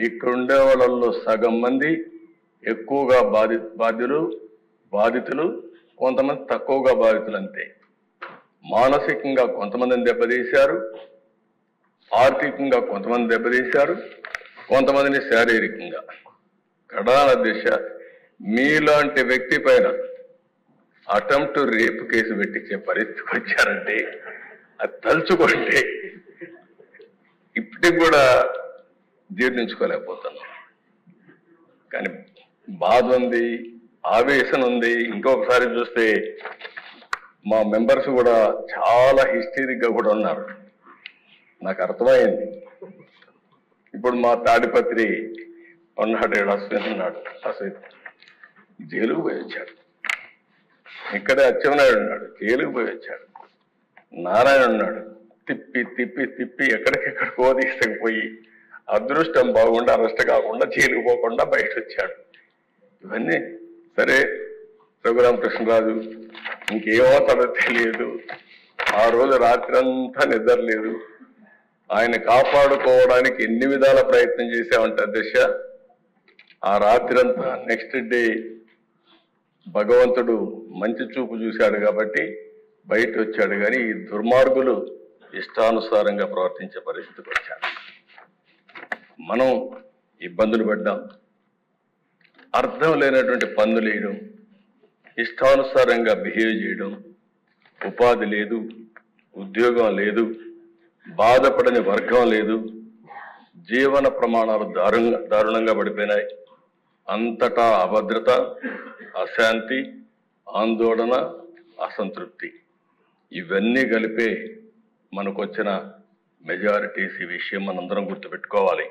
ఇక్కడ ఉండే వాళ్ళల్లో సగం మంది ఎక్కువగా బాధితులు, కొంతమంది తక్కువగా బాధితులు అంతే. మానసికంగా కొంతమందిని దెబ్బతీశారు, ఆర్థికంగా కొంతమంది దెబ్బతీశారు, కొంతమందిని శారీరకంగా. ప్రధాన దిశ మీలాంటి వ్యక్తి పైన అటెంప్ట్ రేపు కేసు పెట్టించే పరిస్థితికి వచ్చారంటే అది తలుచుకుంటే ఇప్పటికి కూడా జీర్ణించుకోలేకపోతున్నాం. కానీ బాధ ఉంది, ఆవేశం ఉంది. ఇంకొకసారి చూస్తే మా మెంబర్స్ కూడా చాలా హిస్టరిక్గా కూడా ఉన్నారు. నాకు అర్థమైంది. ఇప్పుడు మా తాడిపత్రి ఉన్నాడు, అశ్విన్ ఉన్నాడు, అశ్విన్ జైలుకు పోయి వచ్చాడు. ఇక్కడే అచ్చెన్నాయుడు ఉన్నాడు, జైలుకు పోయి వచ్చాడు. నారాయణ ఉన్నాడు, తిప్పి తిప్పి తిప్పి ఎక్కడికెక్కడికో తీసుకుపోయి అదృష్టం బాగుండా అరెస్ట్ కాకుండా జైలుకు పోకుండా బయట వచ్చాడు. ఇవన్నీ సరే. రఘురామకృష్ణరాజు ఇంకేమవుతాడో తెలియదు. ఆ రోజు రాత్రి అంతా నిద్ర లేదు. ఆయన కాపాడుకోవడానికి ఎన్ని విధాల ప్రయత్నం చేశామంటే దిశ. ఆ రాత్రి అంతా నెక్స్ట్ డే భగవంతుడు మంచి చూపు చూశాడు కాబట్టి బయట వచ్చాడు. కానీ ఈ దుర్మార్గులు ఇష్టానుసారంగా ప్రవర్తించే పరిస్థితికి వచ్చారు. మనం ఇబ్బందులు పడ్డాం. అర్థం లేనటువంటి పన్నులు వేయడం, ఇష్టానుసారంగా బిహేవ్ చేయడం, ఉపాధి లేదు, ఉద్యోగం లేదు, బాధపడని వర్గం లేదు, జీవన ప్రమాణాలు దారుణంగా పడిపోయినాయి. అంతటా అభద్రత, అశాంతి, ఆందోళన, అసంతృప్తి ఇవన్నీ కలిపే మనకొచ్చిన మెజారిటీస్. ఈ విషయం మనందరం గుర్తుపెట్టుకోవాలి.